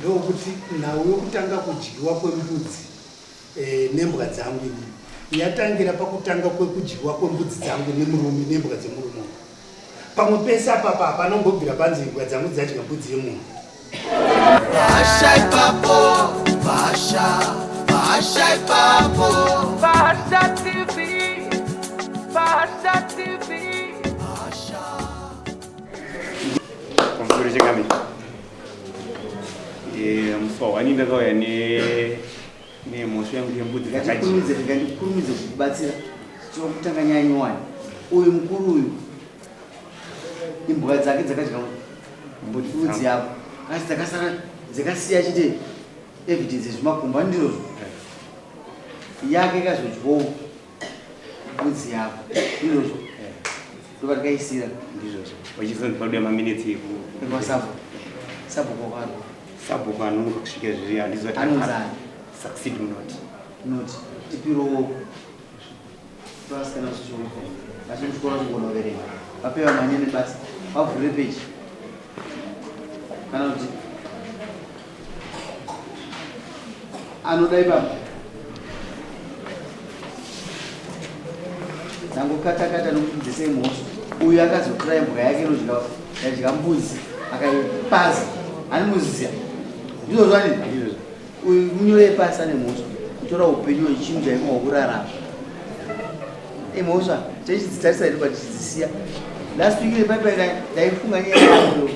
ndokuti nhau yokutanga kudyiwa kwembudzi nembwa dzangu yatangira pakutanga kwekudyiwa kwembudzi dzangu nemurume nembwa dzemurume. Pamwe pese apapa panongobvira panzi imbwa dzangu dzadya mbudzi yemunhu. Mfowani ndakauya nemhosva yangu yembudzi kurumidze kubatsira chokutanga nyanyowani uyu mukuru uyu imbwa dzake dzakadya mbudzi yako asi dzakasara dzakasiya chite evidence zvimakumba ndirozvo yake ikazodyawo mbudzi yako ndirozvo ndoka tikaisira ndizvozvo wachizondipaduya maminitsi sabhuko kwaro sabhuko anonoka kusvika zviri handizoti anonzani succeed not tipirowo twasikana zvichoko asi muchikora chigona kuverenga vapewa manyene basi vavhurire peji kana kuti anoda ipapo dzangokata nokuti dzese mhosva uyu akazotora imbwa yake yadya mbudzi akaipaza animuziya ndizvo zvanini uyu munyore pasi ane mhosva kutora upenyu hwechinhu chaikwa kurarama mhosva tichidzitarisa iri tichidzisiya last week nepaipai ndaifunga nyaya yayo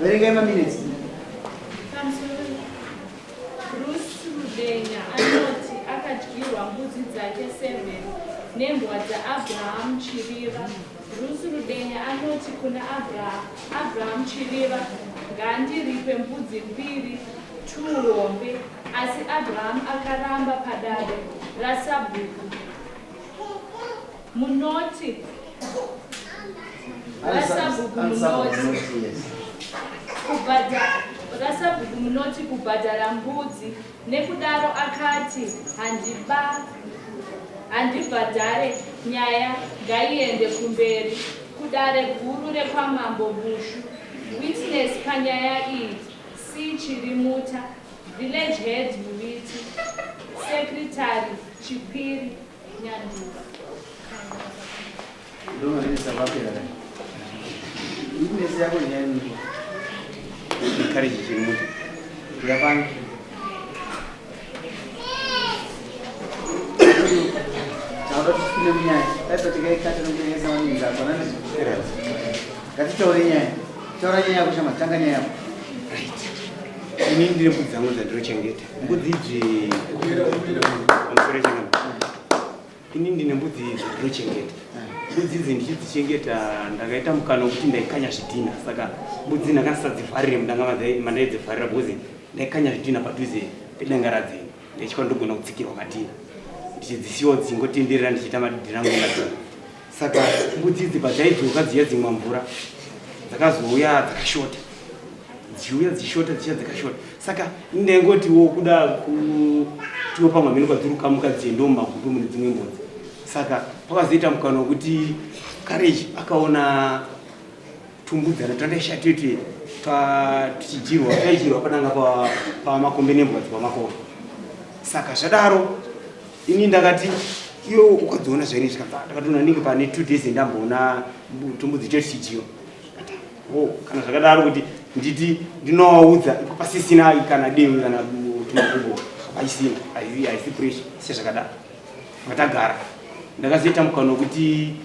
verengai maminitsi Rudenya anoti akadyirwa mbudzi dzake 7 nembwa dzaAbhurahamu chiriva. Rudenya anoti kuna Abraham chiriva, ngandiripe mbudzi 2, 2 hombe. Asi Abraham akaramba padare rasabhuku. Munoti rasabhuku munoti kubhadhara mbudzi. Nekudaro akati handibhadhare, nyaya ngaiende kumberi kudare guru rekwamambo Bushu. Witness panyaya iyi si Chirimuta, village head Muviti, secretary Chipiri Nyanduka. witness yako nyani encourage Chirimuta yapani chauda tusipinde munyaya taitotikaikata nokutengesa maninzi akona ndizvo ngatitaure nyaya taura nyaya yako shama tanga nyaya yako ini ndine mbudzi dzangu dzandinochengeta. Mbudzi idzi ini ndine mbudzi dzandinochengeta. Mbudzi idzi ndichidzichengeta ndakaita mukana wekuti ndaikanya zvidhina, saka mbudzi ndakasadzivharire mandaidzivharira bhozi ndaikanya zvidhina padhuze pedenga radzeni ndichikwa ndogona kutsikirwa madhina ndichidzisiwa dzingotenderera ndichiita madhina angu madhina. Saka mbudzi idzi padzaidzoka dziya dzimwa mvura dzakazouya dzakashota, dziuya dzishota dzicha dzakashota. Saka ndaingotiwo kuda kutiwo pamwe amene kwadzirukamuka dziendawo mumagutu mune dzimwe mbudzi. Saka pakazoita mukana wekuti kareji akaona tumbudzana tandaishatete taichirwa padanga pamakombe nembudzi pamakombe. Saka zvadaro ini ndakati iyo ukadziona zvaine ndakatoona ndinge pane 2 days ndamboona tumbudzi chetu chichiwa. Kana zvakadaro kuti nditi ndinowaudza pasisina kana demi kana tumakumbo aisina aisi pressure sezvakadaro matagara. Ndakazoita mukana wekuti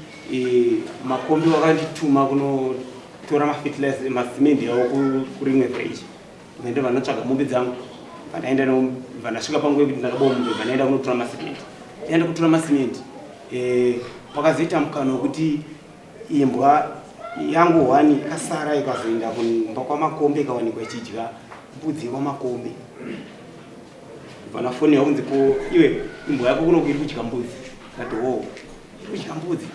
makombi wakandituma kunotora mafertilizer masimendi awo kurimwe village vende vanotsvaga mombe dzangu vandaenda vandasvika panguva yekuti ndakabawa mombe vandaenda kunotora masimendi ndaenda kutora masimendi. Pakazoita mukana wekuti imbwa yangu 1 ikasara ikazoenda kumba kwamakombe ikawanikwa ichidya mbudzi kwamakombe. Vanafoni yaunzi ko iwe imbwa yako kuno iri kudya mbudzi. Ndati iri kudya mbudzi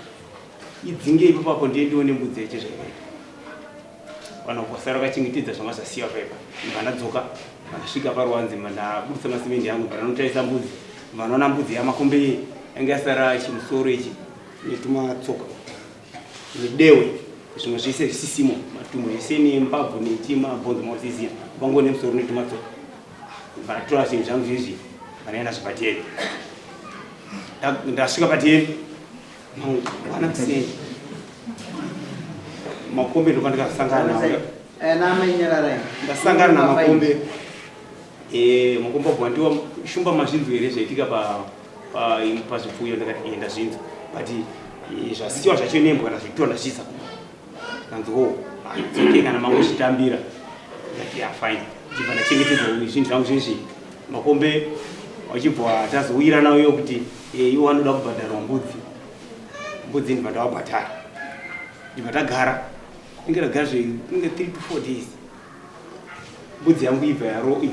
idzinge ipapo ndiendione mbudzi yacho zvakaita. Vanhu kwasara vakachengetedza zvanga zvasiya pepa vandadzoka vandasvika paruwanzi vandabudisa masimendi yangu vandanotarisa mbudzi vanoona mbudzi yamakombe yanga yasara chimusoro ichi netumatsoka nedewe zvimwe zvese zvisisimo matumbu ese nembabvu netima bhonzo mausisiya vango nemusoro netumatsoka vanatora zvinhu zvangu zvizvi vanaenda zvapateni. Ndasvika pateni mwana kuseni makombe ndokandikasangana nawo. Ndasangana namakombe makombe abwandiwa shumba mazvinzwa here zvaitika pazvipfuyo. Ndakati ndazvinzwa but zvasiwa zvacho nembwa kana zvitora ndazvisa kanziwo dzoke kana mangu chitambira. Ndati fine ndibva ndachengetedza zvinhu zvangu zvizvi. Makombe wachibva tazowira nawo iyo kuti iwo vanoda kubhadharwa mbudzi ndibva ndawabhatara. Ndibva tagara inge ndagara zvinge 3 to 4 days. Mbudzi yangu ibva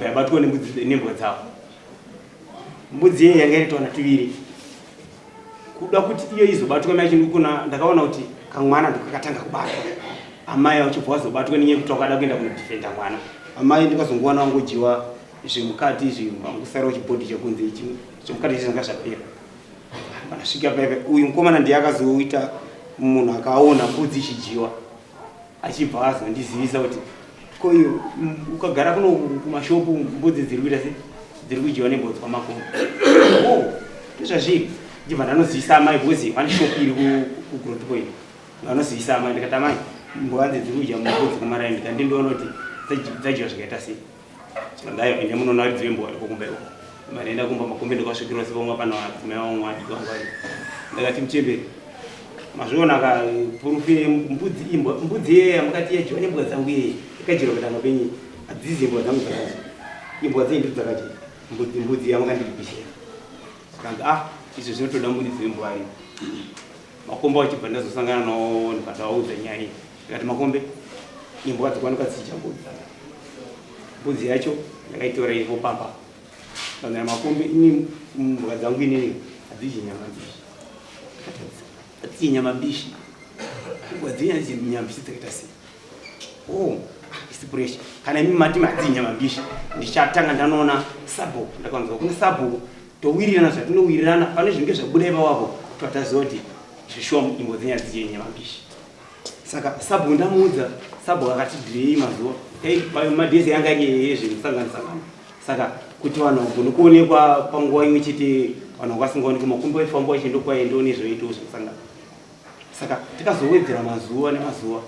yabatwa nembwa dzavo. Mbudzi iyi yanga iri twana tuviri. Kuda kuti iyo izobatwa mai chindikuna ndakaona kuti kamwana ndokakatanga kubatwa. Amai wachibva wazobatwa nenyaya yekuti wakada kuenda kunodhifenda mwana. Amai ndikazongowana wangojiwa zvemukati zvangusara wachibhodhi chekunze ichi zvemukati zvanga zvapera. Pandasvika paipa uyu mukomana ndiye akazoita munhu akaona mbudzi ichijiwa achibva azondizivisa kuti koyo ukagara kuno kumashopu mbudzi dziri kuita sei dziri kujiwa nembudzi kwamakombe. Ndizvazviri ndibva ndanozivisa amai bhozi pane shopu iri kugrotcoin. Vanozivisa amai ndikati amai mbudzi dziri kudya mbudzi kumaraini ndikandindoona kuti dzajiwa zvakaita sei. Chikandayo ende munoona kuti dzimwe kumbeko manenda kumba makombe ndikasvikirwa sepamwe pana vadzimai vamwe wandikangwari. Ndakati muchemberi mazviona kaprofile mbudzi iyeya mukati yajiwa nembwa dzangu iyeyi ikajirwa kutanga penyu hadzizi imbwa dzangu dzakaji. Imbwa dzenyu ndidzo dzakaji mbudzi yamukandiripishira. Kanzi izvo zvinotoda mbudzi wembwa ari. Makombe wachibva ndazosangana nawo ndikataudza nyaya iyi. Ndikati makombe imbwa dzikwanika dzichidya mbudzi yacho ndakaitora iripo pamba. Kana makombe ini mbwa dzangu inini hadzidyi nyama mbishi. Hadzidyi nyama mbishi. Imbwa dzenyu hadzidyi nyama mbishi dzakaita sei. Isi pressure. Kana imi mati hadzidyi nyama mbishi ndichatanga ndanoona sabo. Ndakanzwa kune sabo towirirana zvatinowirirana pane zvinenge zvabuda ipapo tataziva kuti zvishoma imbwa dzenyu hadzidyi nyama mbishi. Saka sabo ndamuudza sabo akati dhirei mazuva madhezi yanga yezvemusanganisangana. Saka kuti vanhu vagone kuonekwa panguva imwe chete vanhu vakasingaonekwa makombe waifamba wachienda kwaendawo nezvoitawo zvemusangana. Saka tikazowedzera mazuva nemazuva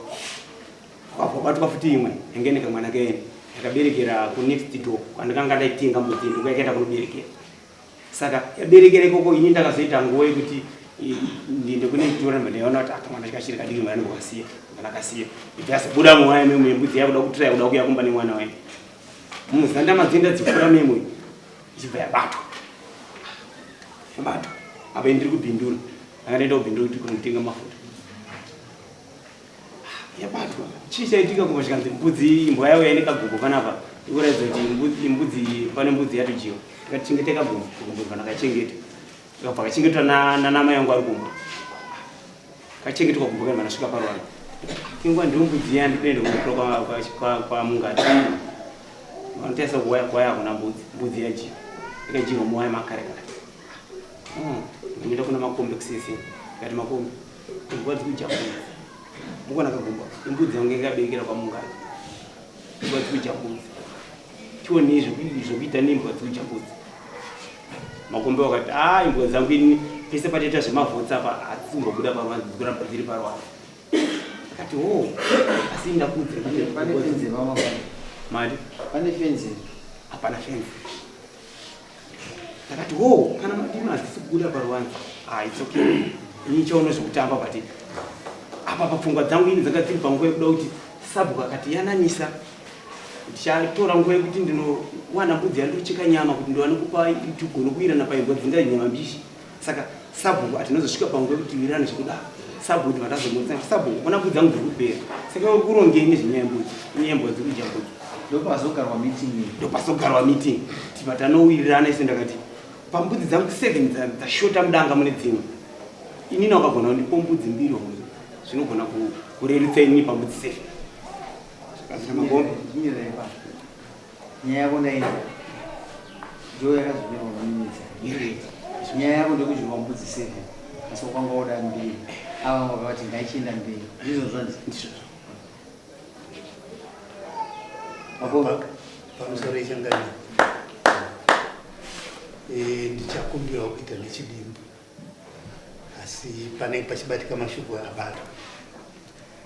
kwabatwa futi imwe yange nekamwana kaeni yakaberekera kunext door kwandikanga ndaitenga mbudzi ndokayakaenda kunoberekera. Saka yaberekera ikoko ini ndakazoita nguva yekuti ndiende kune toramba ndaiona kuti akamwana chikachiri kadiki mwana ndokasiya ndakasiya ndikasabuda mwana memwe mbudzi yakuda kutraya kuda kuya kumba nemwana wayo. Muzanda madzenda dzifura memwe ichibva yabatwa apa ndiri kubhindura ndakandaenda kubhindura kuti kunotenga mafuta yabatwa. Chii chaitika kumba chikanzi mbudzi imbwa yawo yainekagugu panapa ikuratidza kuti mbudzi pane mbudzi yatojiwa. Ndikachengeteka gumbo ndakachengeta ikabva kachengetwa nanamai yangu ari kumba kachengetwa gumbo kana ndasvika parwanda ingwa ndiyo mbudzi iya ndinoenda kunotora kwa mungati vanotaisa kuwaya hakuna mbudzi yajiwa ikajiwa muwaya makare kare. Ndinoenda kuna makombe kusese ngati makombe imbwa dzikudya mbudzi mukona kagumba imbudzi yangu ikaberekera kwa mungati imbwa dzikudya mbudzi chioni zvokuita nembwa dzikudya mbudzi. Makombe wakati imbwa dzangu ini pese pataita zvemavhotsi apa hadzimbobuda parwanzi dzikuramba dziri parwanzi. Akati asi ndakuudza pane fenzi mama mari pane fenzi hapana fenzi. Akati kana madini hadzisi kubuda parwanzi it's okay ini chaona zvekutamba but apa papfungwa dzangu ini dzanga dziri panguva yekuda kuti sabhuku akati yananisa ndichatora nguva yekuti ndinowana mbudzi yandocheka nyama kuti ndiwane kupa tigone kuwirana paimbwa dzinga nyama mbishi. Saka sabhuku atinozosvika panguva yekuti wirane zvekuda sabhuku kuti vatazomutsa sabhuku ona mbudzi dzangu dziri kupera. Saka kurongei nezvenyaya yembudzi inyaya yembudzi dziri kudya mbudzi ndopazogarwa meeting tipa tanowirirana ise ndakati pambudzi dzangu 7 dzashota mudanga mune dzimwe inini wakagona kundipo mbudzi 2 zvinogona kurerutsa inini pambudzi 7. nyaya yako ndaina ndo yakazobira kuminitsa nyaya yako ndokudyiwa mbudzi 7 asi kwanga oda 2 ava vakati ngaichienda mberi ndizvo zvanzi pamusoro yechangani ndichakumbira kuita nechidimbu asi panenge pachibatika mashoko abatwa.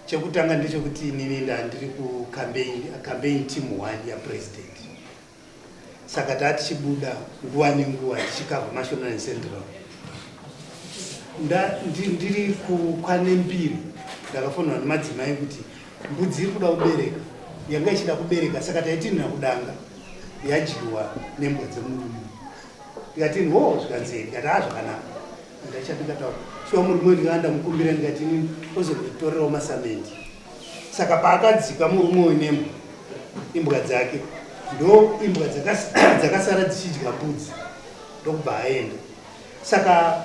Chekutanga ndechekuti inini ndiri kucampaign team 1 yapresident, saka tatichibuda nguva nenguva tichikavha national and central. Ndiri kukwanembiri ndakafonwa nemadzimai kuti mbudzi iri kuda kubereka, yanga ichida kubereka, saka taitinira kudanga yadyiwa nembwa dzemurume. Ndikati ho zvikanzei, ndikati zvakanaka, ndachadikataura shuwa murume ndikaanda mukumbira ndikati ozotorerawo masamende. Saka paakadzika murume wenembwa imbwa dzake, ndo imbwa dzakasara dzichidya mbudzi ndokubva aenda. Saka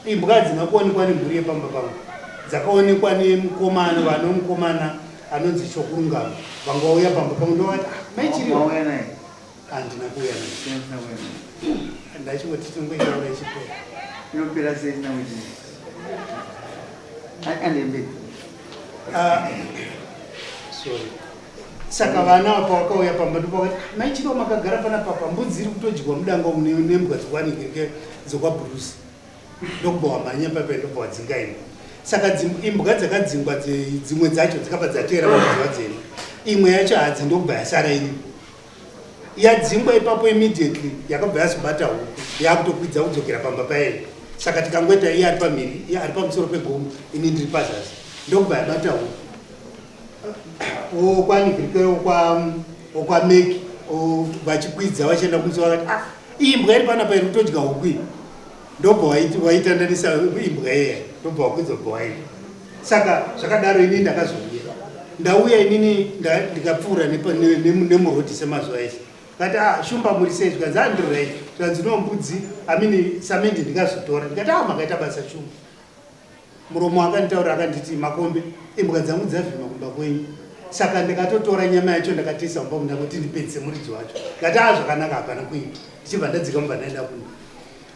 imbwa hadzina kuonekwa nemburi yepamba pangu, dzakaonekwa nemukomana, vanomukomana anonzi chokurungama, vangauya pamba pangu ndovati maichiriwo handina kuuya naye. Ndachingoti tingoitaura ichipera inopera sei isina kuti andemberi sorry. Saka vana pavakauya pamba ndopakati maichiriwo makagara pana papa, mbudzi iri kutodyiwa mudanga umu nembwa dzokwaningirike dzokwabhurusi, ndokubva wamhanya papa ndobva wadzingaina. Saka imbwa dzakadzingwa dzimwe dzacho dzikabva dzatera mabudzi wadzeni, imwe yacho hadzi ndokubva yasara iri yadzingwa ipapo immediately yakabva yazobata huku yakutokwidza kudzokera pamba payo. Saka tikangoita iye ari pamhiri, iye ari pamusoro pegomo, ini ndiri pazasi, ndokubva yabata huku. Okwanigirike okwameki vachikwidza vachienda kumusoro vakati imbwa iri panapa iri kutodya huku iyi, ndobva waitandanisa imbwa iye, ndobva wakwidza bva waita. Saka zvakadaro ini ndauya inini ndikapfuura nemurodhi semazuva ese, kati shumba muri sei, zvikanzi andirirai, zvikanzi no mbudzi amini samende ndikazotora, ndikati makaita basa shumba. Muromo akanditaura akanditi makombe imbwa dzangu dzavhima kumba kwenyu, saka ndikatotora nyama yacho ndakatisa mumba munda kuti ndipedzise muridzi wacho. Ndikati zvakanaka hapana kuita, ndichibva ndadzika mubva ndaenda kumba.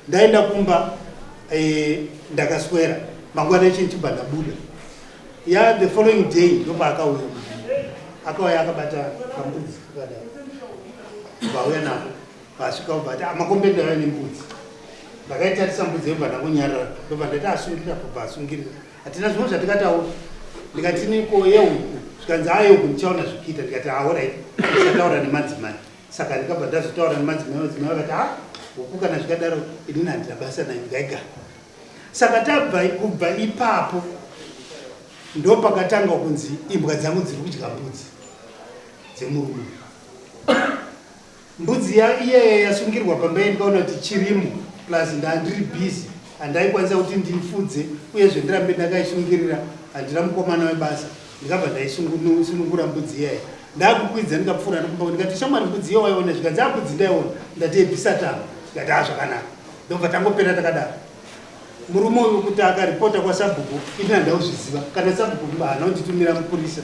Ndaenda kumba ndakaswera mangwana echo ndichibva ndabuda. The following day ndopa akauya akabata kambudzi kakadaro, vauya nako vasvika ubva makombe ndauya nembudzi. Ndakaitarisa mbudzi yobva ndakunyarara, ndobva ndati asungirira kubva asungirira, hatina zvimwe zvatikataura. Ndikati niko yehuku, zvikanzi yehuku ndichaona zvikiita, ndikati alright, ndichataura nemadzimai. Saka ndikabva ndazotaura nemadzimai, madzimai vakati huku kana zvikadaro inini handina basa nayo ndaigara. Saka tabva kubva ipapo ndo pakatanga kunzi imbwa dzangu dziri kudya mbudzi dzemurume. Mbudzi iyeye yasungirwa pamba ndikaona kuti chirimo plus ndandiri busy, handaikwanisa kuti ndifudze uyezve ndirambe ndakaisungirira, handina mukomana webasa, ndikabva ndaisunungura mbudzi iyeye. Ndakukwidza ndikapfuura nekumba ndikati shamwari mbudzi iyo waiona, zvikanzi mbudzi ndaiona, ndati ebvisa tamo, ndikati zvakanaka, ndobva tangopera takadaro. Murume uyu kuti akaripota kwasabhuku ini handauzviziva, kana sabhuku haana kunditumira mupurisa.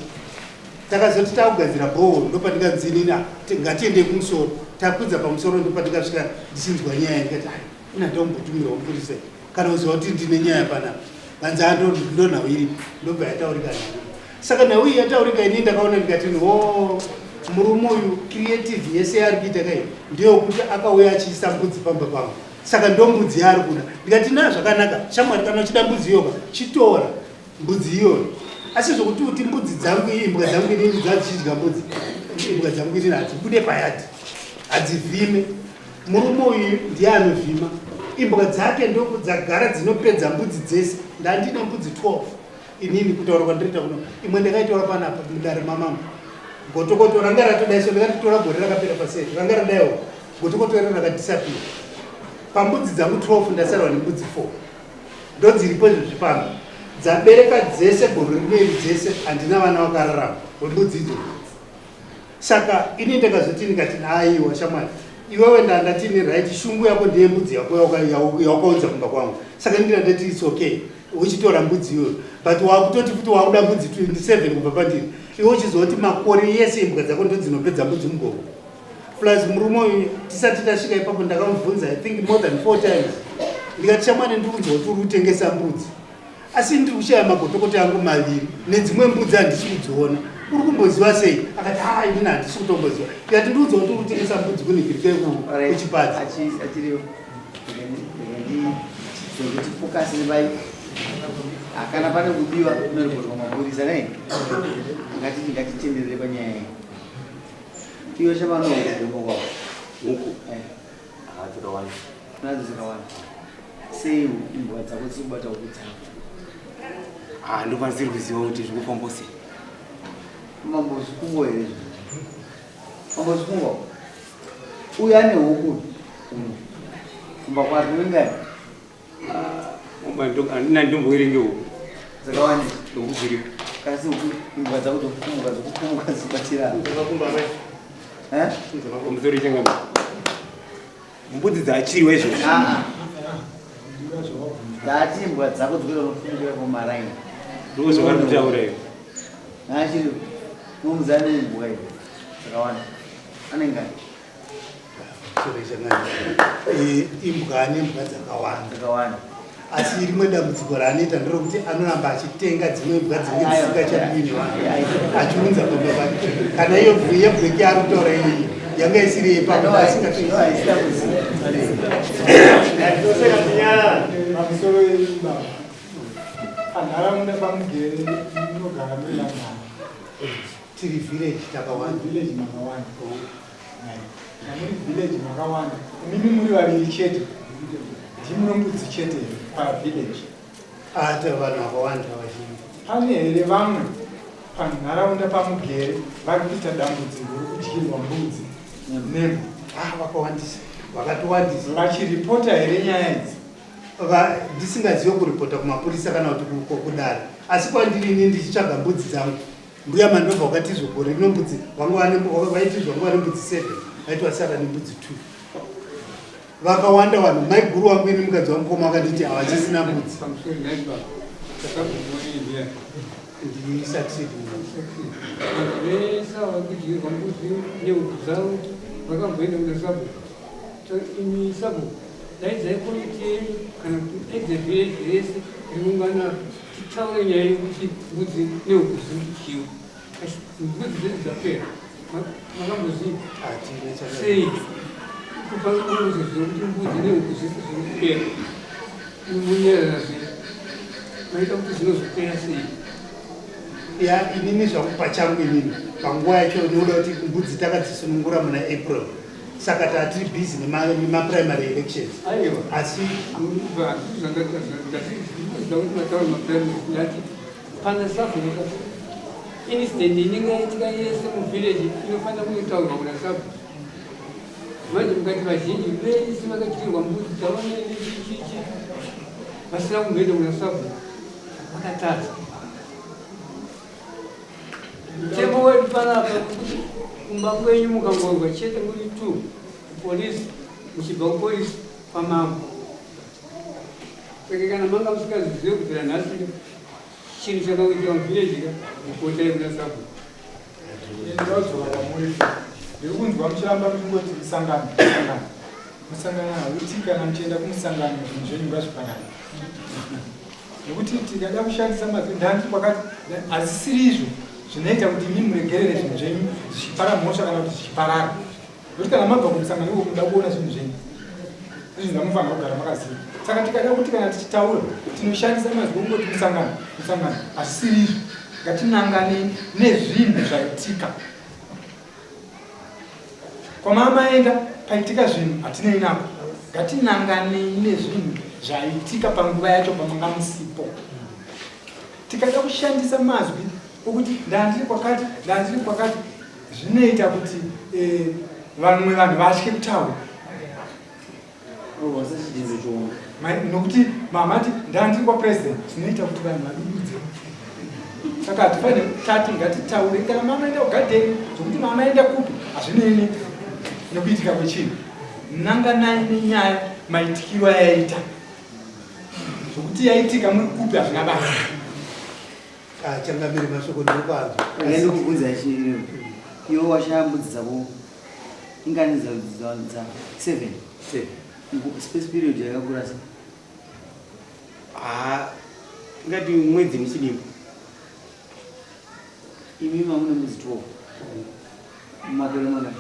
Takazoti takugadzira bhohoro ndopandikanzi inini ngatiende kumusoro, takwidza pamusoro ndopandikasvika ndichinzwa nyaya, ndikati ina ndaumbotumirawo mupurisa kana uziva kuti ndine nyaya panapa, vanzi ndo nhau iripo, ndobva yataurika nayo. Saka nhau iyi yataurika ini ndakaona ndikati murume uyu creative yese yaari kuita kai ndeyokuti akauya achiisa mbudzi pamba pangu, saka ndo mbudzi yaari kuda. Ndikati zvakanaka shamwari, kana uchida mbudzi iyoka chitora mbudzi iyoyo, asi zvokuti kuti mbudzi dzangu imbwa dzangu inini dzadzichidya mbudzi, imbwa dzangu inini hadzibude payadhi, hadzivhime. Murume uyu ndiye anovhima, imbwa dzake ndoko dzagara dzinopedza mbudzi dzese. Ndandine mbudzi 12 inini kutaura kwandirita kuno, imwe ndakaitora panapa mudare mamangu, gotokoto ranga ratodaiso ndakatitora gore rakapera paseri, ranga radaiwo gotokoto rero rakadisapira. Pambudzi dzangu 12 ndasarwa nembudzi 4 ndo dziripo izvo zvipano, dzabereka dzese gore rimwe dzese, handina vana vakararama wembudzi idzo. Saka ini ndakazoti ndikati aiwa shamwari, iwewe ndandatini right, shungu yako ndiye mbudzi yako yawakaudza kumba kwangu, saka ndina ndati it's okay uchitora mbudzi iyoyo, but wakutoti futi wakuda mbudzi 27 kubva pandiri, iwe uchizoti makore yese imbwa dzako ndo dzinopedza mbudzi mugomo. Plus murume uyu tisati tasvika ipapo ndakamubvunza I think more than 4 times, ndikati shamwari ndiri kunzwa kuti uri kutengesa mbudzi, asi ndiri kushaya magotokoti angu maviri nedzimwe mbudzi handisi kudziona, uri kumboziva sei? Akati inini handisi kutomboziva. Ndikati ndiudzwa kuti uri kutengesa mbudzi kunhikirike kuchipadzi. Sokuti focus vai akana pane kubiwa kunoripotwa mapurisa nei ngatitenderere panyaya iyi iwe chavanogombo kwavo huku dzakawanda nadzo dzakawanda sei imbwa dzako dziri kubata huku dzavo ndokwanisi kuziva kuti zvikufamba sei mambozikungo here mambozikungo uyu ane huku kumba kwari wengani andina ndomboerenge huku dzakawanda huku zviripo kasi huku imbwa dzako dzokufumuka dzibatira musoro chengami mbudzi dzachiriwa izvozvo dzati imbwa dzako dzikuita unofumukira kumaraini ndozvavari kutaura iyo achiri nomuzana neimbwa iyo dzakawanda anengani imbwa nembwa dzakawanda dzakawanda asi rimwe dambudziko raanoita nderokuti anoramba achitenga dzimwe mbwa dzinenge dzisingachadini achiunza pamba pake kana iyo yebweki ari kutaura iyi yanga isiri pamusoro yeimba panharaunda pamugere inogara muirangana tiri village takawanda village makawanda namuri village makawanda imimi muri vaviri chete ndimuno mbudzi chete pavillage ata vanhu vakawanda vazhinji pane here vamwe panharaunda pamugere vari kuita dambudziko rokudyirwa mbudzi nembwa vakawandisa vakatowandisa vachiripota here nyaya idzi ndisingazive kuripota kumapurisa kana kuti kudara asi kwandirini ndichitsvaga mbudzi dzangu mbuya mandobva wakatizvogore rino mbudzi vaitizwa nguva nembudzi 7 vaitwa sara nembudzi 2 vakawanda vanhu mai guru wangu ini mukadzi wamukoma vakanditi havachisina mbudzi ndisatisidi vesa vakudyirwa mbudzi nehuku dzavo vakamboenda kuna sabo imi sabo daidzai komiti yenyu kana kuti daidza village rese rinongana titaure nyaya yekuti mbudzi nehuku dziri kudyiwa asi mbudzi dzedu dzapera makamboziva sei kupaozoziva kuti mbudzi nehuku dzese zviri kupera munyerera zviri maita kuti zvinozopera sei ya inini zvangu pachangu inini panguva yacho ndinoda kuti mbudzi takadzisunungura muna April saka tatiri busy nemaprimary elections asi pana sabu incident inenge yaitika yese muvillage inofanira kunotaurwa kuna sabu manje mukati vazhinji vese vakadyirwa mbudzi dzavanechichi vasina kumboenda kuna sabu vakatadza mutemo wedu panapa kuti kumba kwenyu mukangorwa chete muri 2 polisi muchibva kupolisi pamambo saka kana manga musingazizive kubvira nhasi chinhu chakakuitika muvillage mupotai kuna sabu ndinodzoka kwamuri ndiri kunzwa muchiramba muchingoti musangano musangano hauti kana muchienda kumusangano zvinhu zvenyu ngazvifanana nekuti tikada kushandisa mazindandi kwakati hazisiri izvo zvinoita kuti imi muregerere zvinhu zvenyu zvichipara mhosva kana kuti zvichiparara nokuti kana mabva kumusangano iwo muda kuona zvinhu zvenyu izvi ndamufanira kugara makaziva saka tikada kuti kana tichitaura tinoshandisa mazwi kungoti musangano hazisiri izvo ngatinangane nezvinhu zvaitika kwamamaenda paitika zvinhu hatinei nako ngatinanganei nezvinhu zvaitika panguva yacho pamanga musipo tikada kushandisa mazwi okuti ndandiri kwakati zvinoita kuti vamwe vanhu vatye kutaura nokuti mamati ndandiri kwapresident zvinoita kuti vanhu vadudze saka hatifane tati ngatitaure kana mama enda kugadheni zvokuti mama enda kupi hazvinei nekuitika kwechinhu nanganai nenyaya maitikiro ayaita zvokuti yaitika muri kupi hazvina basa changamiri mashoko ndokwanzo aenda kubvunza chiro iwe washaya mbudzi dzavo ingani dza 7 space period yakakura sei ngati mwedzi nechidimbo imi mamune mbudzi 12 makore mangani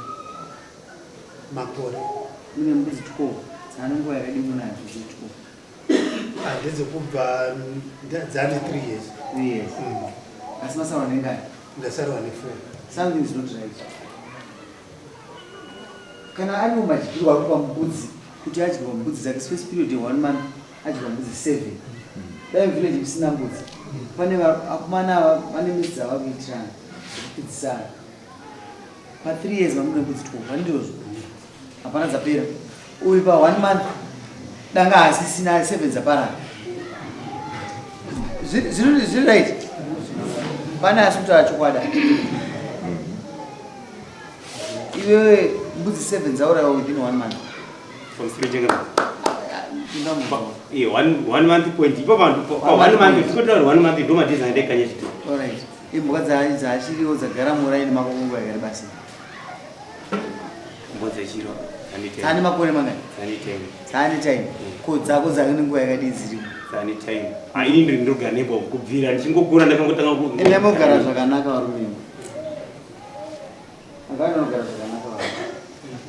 makore mune mbudzi 12 Anunguwa yakadini nazo zitwa. Ndedzekubva dzane 3 years. 3 years. Asi masarwa nengani? Ndasarwa ne 4. Something is not right. Kana ari mumadyirwa ari pambudzi kuti adyiwa mbudzi dzake space period ye 1 month adyiwa mbudzi 7. Dai village musina mbudzi. Pane akomana vane midzi dzava kuitirana kupidzisana. Pa 3 years vanode mbudzi 12 vandizvo. Hapana dzapera. Uyu pa 1 month danga asisina 7 dzapara. Zviri right. Pana asutaura chokwadi. Iwewe mbudzi 7 dzaurayiwa within 1 month. From 3 jenga. Yeah, 1 month point. Ipo vanhu 1 month tikotaura 1 month ndoma tizande kanye chito. All right. Imbwa dzachiriwo dzagara muraini makongo yakari basi. Mbudzi chiro. Tsani makore mangani? Tsani time. Ko dzako dzakane nguva yakadii dziripo? Tsani time. Ini ndinogara nebo kubvira ndichingogona ndakangotanga ku. Ine mogara zvakanaka varume. Akanogara zvakanaka varume.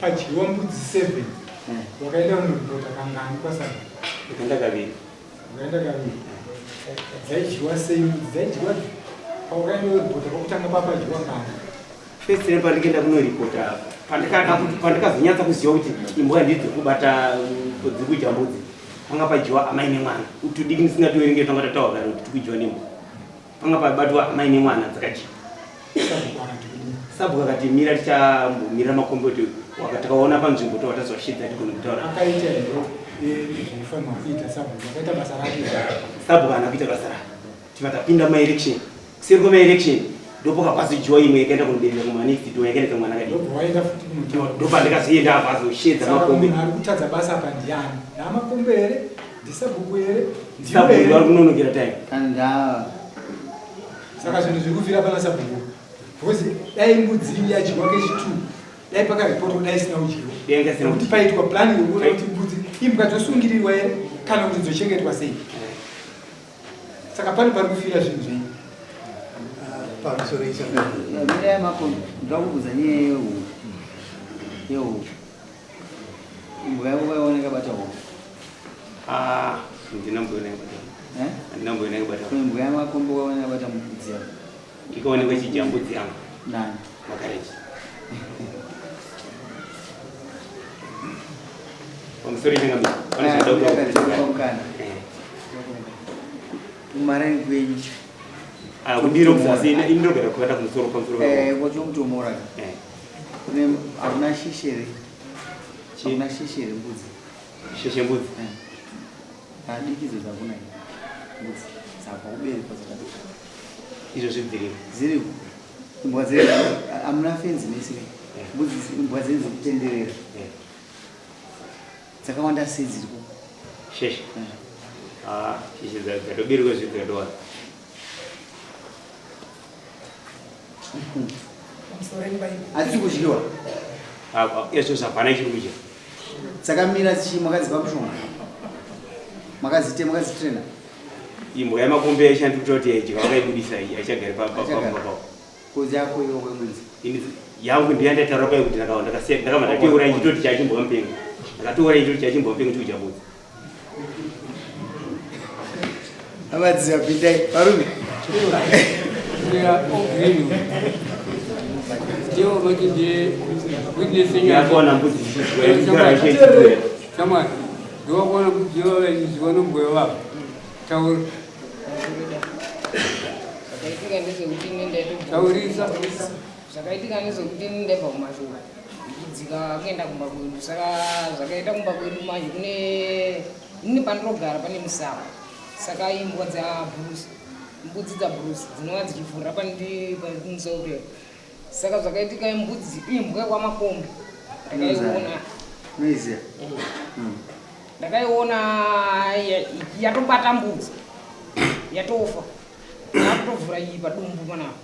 Padyiwa mbudzi 7. Wakaenda kundoripota kangani kwasara? Ndakaenda kaviri. Wakaenda kaviri. Dzaidyiwa sei mbudzi? Dzaidyiwa pawakaenda kundoripota pakutanga papadyiwa ngani? First time pandikaenda kunoripota pandikazonyatsa kuziva kuti imbwa ndidzo kubata dzikudya mbudzi panga padyiwa amai nemwana kuti diki ndisingatoerenge tanga tataura kare kuti tikudyiwa nembwa panga pabatwa amai nemwana dzakadya sabhuka kati mira tichamira makomboti takaona panzvimbo tawatazvashidza tikone kutaura akaita hero zvinofanirwa kuita sabhuka akaita basa rake sabhuka ana kuita basa rake tivatapinda maelection kuseri kwemaelection ndopoka pazojiwa imwe yakaenda kundiberera kumanexit yakaenda kamwana kadi ndopandikazoenda apazoshedza makombe ari kutadza basa apa ndiani ndamakombe here ndisabhuku here sabhuku ari kunonokera time saka zvinhu zviri kufira pana sabhuku because dai mbudzi yadyiwa kechi2 dai pakaripotwa dai isina udyiwa kuti paitwa plani yekuona kuti mbudzi imbwa dzosungirirwa here kana kuti dzochengetwa sei saka pane pari kufira zvinhu zvenyu pamusoro isangano mira yamakombe ndakubvunza nyaya yehuku imbwa yako vaioneka bata huku ndinamboioneka bata ndinamboioneka bata imbwa yamakombe vaioneka bata mbudzi yako ikaonekwa ichidya mbudzi yangu nani makareji pamusoro isangano kumarani kwenyu kudiro kuzasi inogara kuenda kumusoro pamusoro wachomutomora kune hakuna shishere hakuna shishere mbudzi sheshe mbudzi adikidzo dzakuna mbudzi dzakwa kuberekwa dzakadii izvo zvibviriwo dziriko imbwa hamuna fenzi mesire mbudzi imbwa dzenzi kutenderera dzakawanda sei dziriko sheshe sheshe dzatoberekwa zvikadowara hadzisi kudyiwa izvo zvapana ichiri kudya dzakamira makadzipa mushonga makadzitrena imbwa yamakombe yaishandi kuti kuti yaidya vakaibudisa aichagari papapapao kozi yako iwo kwemwedzi yangu ndiyandataura pai kuti ndakamatateura ichitoti chachimbwa mupengo ndakatoura ichitoti chachimbwa mupengo chikudya mbudzi amadziza pindai varume yakaona mbudzi Chamani, ndokuona kuti iziwa nomboyo wavo. Taura. Taurisa. Zvakaitika nezvekuti ndebva kumashure ndichidzika kuenda kumba kwedu saka zvakaita kumba kwedu manje kune pandinogara pane musava saka imbwa dzabhurusi mbudzi dzabhurusi dzinova dzichifurira pandikumusoro saka zvakaitika imbudzi imbwa kwamakombe ndakaiona yatobata mbudzi yatofa yakutovhura iyi padumbu panapa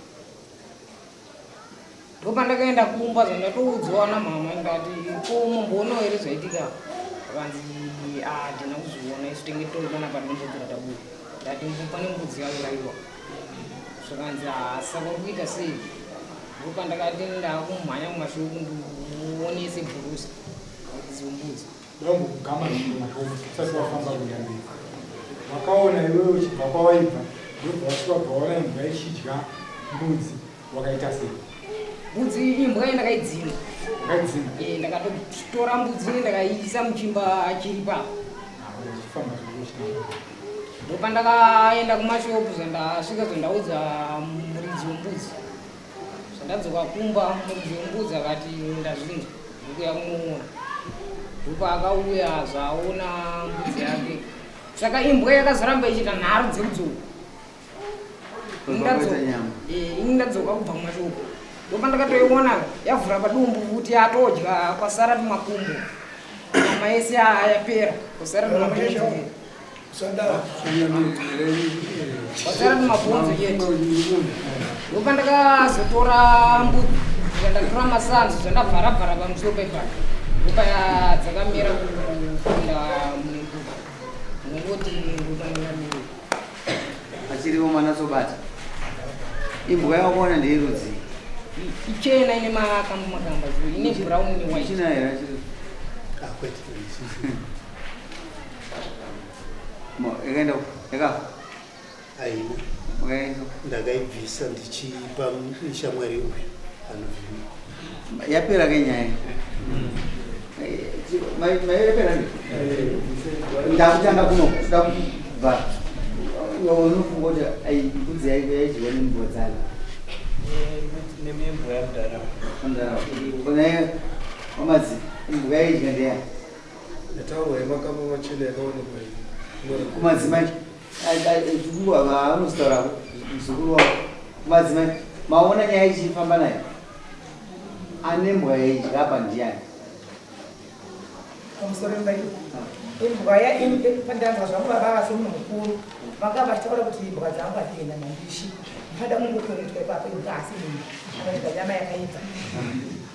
ndopandakaenda kumba zvandatoudzawo namama ndati komumboona here zvaitika vanzi handina kuzviona isu tenge tori pana patinobvira tabuda ndati pane mbudzi yauraiwa zvakanzi saka uri kuita sei ndopandakati ndakumhanya kumashure kundiwonese bhurusi zimbudzi dongo kugama ndomatomo sasa wafamba kuenda mberi wakaona iwewe uchibva kwawaibva ndobva wasvika bvaona imbwa ichidya mbudzi wakaita sei mbudzi imbwa ndakaidzima wakaidzima ndakatotora mbudzi ndakaiisa muchimba chiri papo uchifamba zvokuchina ndopandakaenda kumashopu zvandasvika zvandaudza muridzi wembudzi zvandadzoka kumba muridzi wembudzi akati ndazvinzwa ndikuya kumuona ndipo akauya zvaona mbudzi yake saka imbwa yakazoramba ichiita nharo dzekudzoka ini ndadzoka kubva kumashopu ndopandakatoiona yavhura padumbu kuti atodya kwasara tumakumbo nyama yese yapera kwasara tumakumbo wasara mumabhonzo yetu ndopa ndakazotora mbudzi zvandatora masanzu zvandabvarabvara pamusoro pebhara ndopa dzakamera kupinda mune mbudzi nongoti ndopanengamiri achiriwo manatsobata imbwa yakuona ndeirudzi ichena ine makamba makamba ine brown newhite china here achiri yakaenda yakafa aina wakaenda ndakaibvisa ndichipa shamwari uyu anovhima yapera kenyaya maipera ndakutanga kuno kuda kubva unofunga kuti mbudzi yaidyiwa nembwa dzake nemembwa yamudhara kunaye wamadzi imbwa yaidya ndeya netaurwa yemakamba machena yakaonekwa kumadzimai anozotaurako muzukuru wavo kumadzimai maona nyaya ichifamba nayo anembwa yaidya apa ndiani pamusoro imbwa pandanzwa zvangu baba vasomunhu mukuru vakanga vachitaura kuti imbwa dzangu hatienda nambishi pada mungukumitwa ipapo imbwa asi munhu anodya nyama yakaibva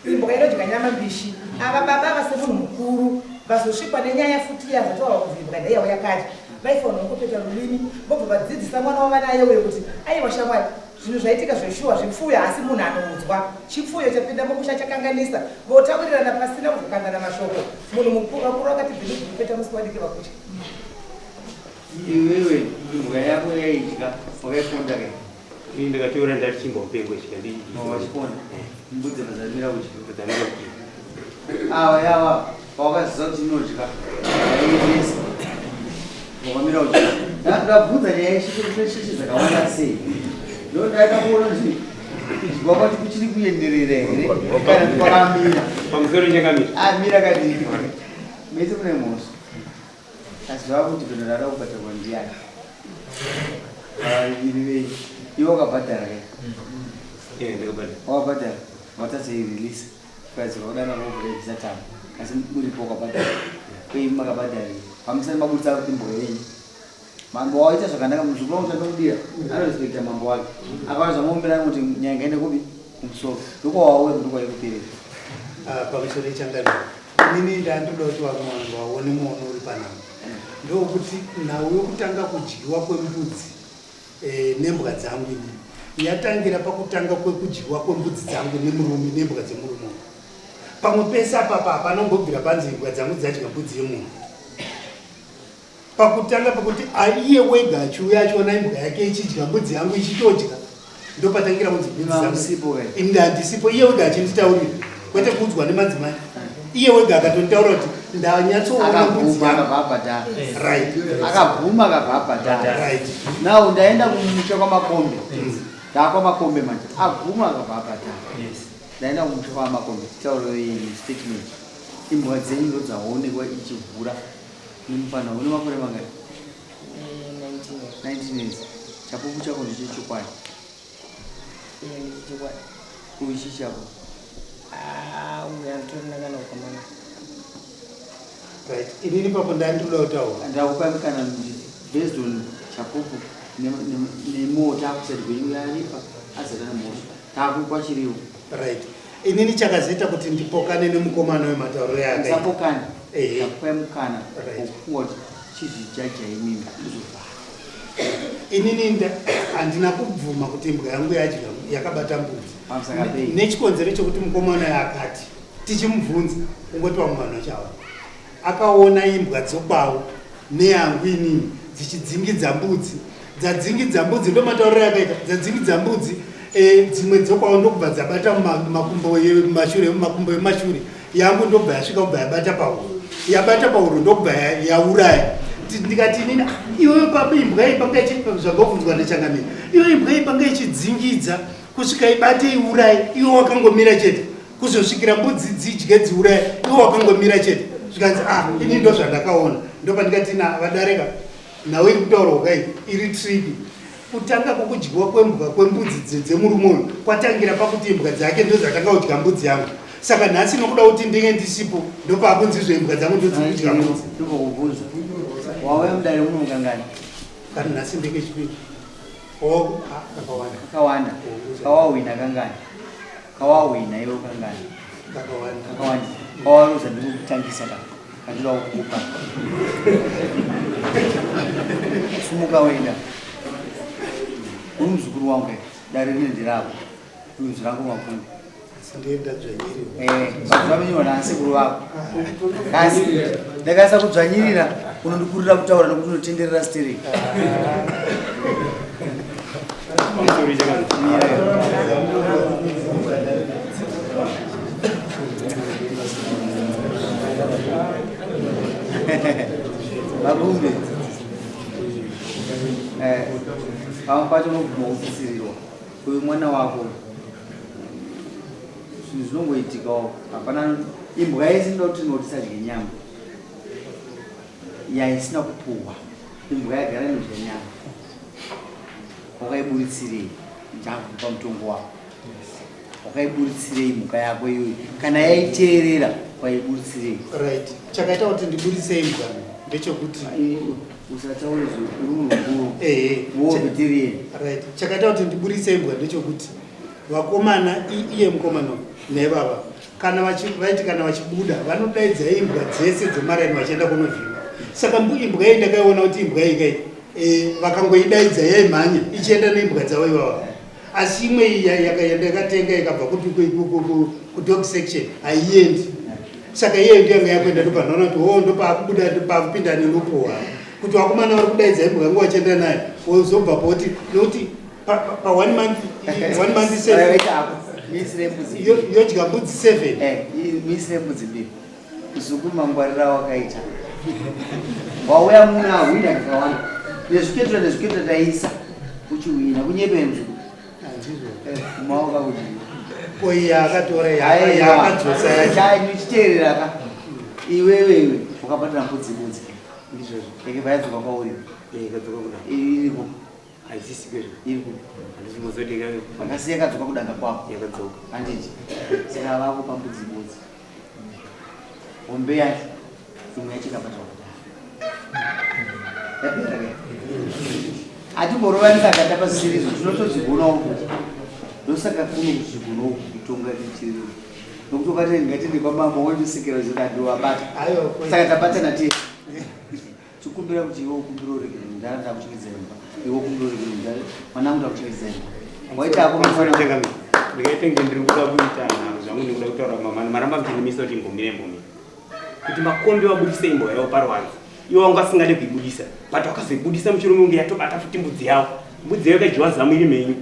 imbwa inodya nyama mbishi ava baba vasemunhu mukuru vazosvikwa nenyaya futi yazotaura kuti imbwa ndaiyawo yakati vaifanira kupeta rurimi vobva vadzidzisa mwana wavanaye uyo kuti aiwa shamwari zvinhu zvaitika zveshuwa zvipfuyo asi munhu anoudzwa chipfuyo chapinda mukusha chakanganisa votaurirana pasina kuzokandana mashoko munhu mukuru akati bhilipeta musi wadike vakutya iwewe imbwa yako yaidya wakaifunda ke ini ndakatiora ndati chimbaupengo wachifunda mbudzi vazamira kuchizamira awa yawa pawakaziza kuti inodya aiendesa wakamira kuchia ndabvunza nyaya yesheshi dzakawanda sei ndo ndakakuona kuti wakwati kuchiri kuenderera here kana kwakamira pamusoro nyengamira amira kadii mese mune mhosva asi vava kuti pino rada kubhadharwa ndiani irivei iwe wakabhadhara ke wakabhadhara watatseirelisa ukadzirwa kudana kokuredza tambo asi muripo wakabhadhara kwei makabhadhari pamusana mabudisa imbwa yenyu mambo waita zvakanaka muzukuru wangu chandomudira anorespekta mambo wake akaona zvamuombera kuti nyanga ine kubi kumusoro ndokwawawe ndokwaikuperera pamusoro ichanganiro inini ndandoda kuti vamwana vaone muono uri panapa ndokuti nhau yokutanga kudyiwa kwembudzi nembwa dzangu inini yatangira pakutanga kwekudyiwa kwembudzi dzangu nemurume nembwa dzemurume pamwe pese apapa panongobvira panzi imbwa dzangu dzadya mbudzi yemunhu pakutanga pakuti aiye wega achiuya achiona imbwa yake ichidya mbudzi yangu ichitodya ndopatangira kunzi ini handisipo iye wega achinditaurira kwete kuudzwa nemadzimai iye wega akatonditaura kuti ndanyatsoona mbudzi akabvuma akabva abhadhara now ndaenda kumusha kwamakombe ndakwamakombe manje aguma akabva abhadhara ndaenda kumusha kwamakombe tauro statement imbwa dzenyu ndo dzaonekwa ichivhura nimufana une makore mangani 19 years chapupu chako ndichochokwadi uichi chako inini papo ndandoda kutaura ndakupamikana based on chapupu nemo takusati kwenyu yaripa azadana mosha takupa chiriwo right inini chakazoita kuti ndipokane nemukomana wematauro yake sapokana ndakupamikana okungoti chizvijaja imimi uzovhara inini handina kubvuma kuti imbwa yangu yadya yakabata mbudzi nechikonzero chokuti mukomana yakati tichimubvunza ungoti wamwana chawa akaona imbwa dzokwawo neyangu inini dzichidzingidza mbudzi, dzadzingidza mbudzi ndomatauriro yakaita, dzadzingidza mbudzi dzimwe dzokwawo ndokubva dzabata makumbo emashure, yangu ndobva yasvika kubva yabata pahuro, yabata pahuro ndokubva yauraya. Ndikati nini iwe papa imbwa ipanga zvangobvunzwa ndechangamira, iwe imbwa ipanga ichidzingidza kusvika ibate iuraye, iwe wakangomira chete, kuzosvikira mbudzi dzidye dziuraye, iwe wakangomira chete. Zvikanzi ini ndo zvandakaona, ndopandikati vadareka nawe iri kutaura ukai iri tripi. Kutanga kwokudyiwa kwembwa kwembudzi dzemurumoyo kwatangira pakuti imbwa dzake ndo dzatanga kudya mbudzi yangu. Saka nhasi nokuda kuti ndinge ndisipo ndopakunzizve imbwa dzangu ndodzikudya mbudzi. Ndokubvunza wauya mudare muno mukangani? Kana nhasi ndenge chipiri kakawanda. Kawawina kangani? Kawawina iwe kangani? Kakawanda. Kawaruza ndikutangisa kandira kukupa. Sumuka wenda. Uri muzukuru wangu dare rine ndirako. Lunzi rangu mafungu. Sindienda dzvanyirira. Zvamenyiwa nasekuru wako. Asi ndakasa kudzvanyirira unondikurira kutaura nokuti unotenderera stereki. Babumbe pamwe pacho unoguma kutsisirirwa uyu mwana wako zvinhu zvinongoitikawo. Hapana imbwa yese inoda kuti inotisadye nyama yaisina kupuhwa. Imbwa yagara inodya nyama. Wakaiburitsirei dzangu pamutongo wako? Wakaiburitsirei mhuka yako iyoyo? Kana yaiteerera waiburitsirei? Right. Chakaita kuti ndiburitse imbwa ndechekuti usataure zveurumuguru woveterieni. Right. Chakaita kuti ndiburitse imbwa ndechekuti vakomana iye mukomana nebaba kana vachibuda vanodaidza imbwa dzese dzemaraini vachienda kunovhiwa. Saka imbwa iyi ndakaiona kuti imbwa iyi vakangoidaidza yaimhanya ichienda neimbwa dzavo ivava. Asi imwe iyi yakatenga ikabva kudog section haiendi. Saka iyeyo ndiyo yanga yakuenda ndopanoona kuti ndopakubuda ndopakupinda nenopuhwa kuti vakomana vari kudaidza imbwa yangu vachienda nayo wozobva poti nokuti pa1 month yodya mbudzi 7. Misire mbudzi mbiri zukuru mangwarira wakaita wauya muna hwina kakawanda nezviketera taisa uchiwina kunyepera mzukuru maoka kuti koiya akatora yakadzosa yachiteerera ka iwewe ukapatira mbudzi ndizvozvo ekebhayadzoka kwauri iripo vakasiya kadzoka kudanga kwako handiti saka vavo pambudzi hombe yacho imwe yacho ikapata kudanga hatimborovanika akatapa sirizo tinotodzigonawo kuti ndosaka kuno kuchigonawo kutonga tichirizo nokuti ukati ngatinde kwamama wondisikira zvikandowabata saka tabatana tese tikumbira kuti iwe ukumbira uregere mundara ndakuchengetedza imba iwe ukumbira uregere mundara mwanangu ndakuchengetedza imba waita ako ndikaitenge ndiri kuda kuita zvangu ndikuda kutaura mama maramba mchendimisa kuti imbomire kuti makombe wabudise imbwa yavo parwanza iwe wanga asingade kuibudisa but wakazoibudisa muchirume unge yatobata futi mbudzi yavo. Mbudzi yavo yakadyiwa zamu iri menyu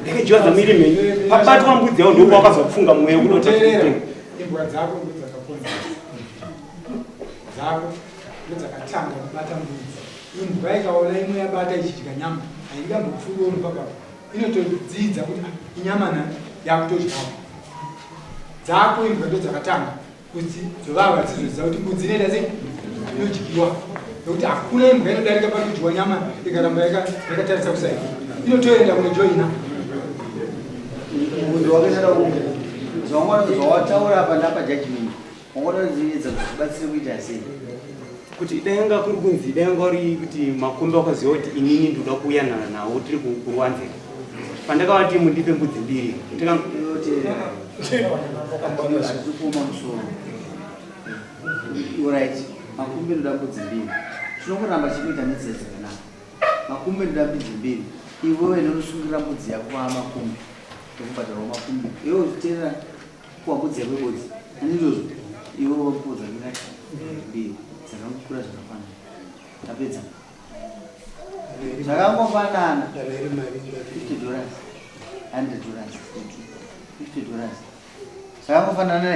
yakadyiwa zamu iri menyu pabatwa mbudzi yavo ndopa wakazofunga mweya kudoti imbwa dzako ndedzakaponza dzako ndedzakatanga kubata mbudzi. Imbwa ikaona imwe yabata ichidya nyama haingambopfuuri papa inotodzidza kuti inyama yakutodyawo dzako. Imbwa ndodzakatanga kuti dzovava dzizoziva kuti mbudzi inoita sei inodyiwa nokuti hakuna imbwa inodarika pakudyiwa nyama ikaramba yakatarisa kusaidi inotoenda kunojoina. munhu wakashata zvawataura apa ndapajajment wangotoziedza kubatsire kuita sei kuti danga kuri kunzi danga uri kuti makombe wakaziva kuti inini ndoda kuyanana nawo tiri kurwanzira pandakavati mundipe mbudzi mbiri zvikuma musoro right. Makumbe ndoda mbudzi mbiri tinongoramba chikuita netsese kanaka. Makumbe ndoda mbudzi mbiri iwewe ndonosungira mbudzi yako makumbe tokubhadharwa makumbe iwe uchiteerera kuwa mbudzi yako ibodzi andizvozvo iwe wapodza mina mbiri dzakakura zvakafana tapedza zvakangofanana $50 $100 $50 zvakangofanana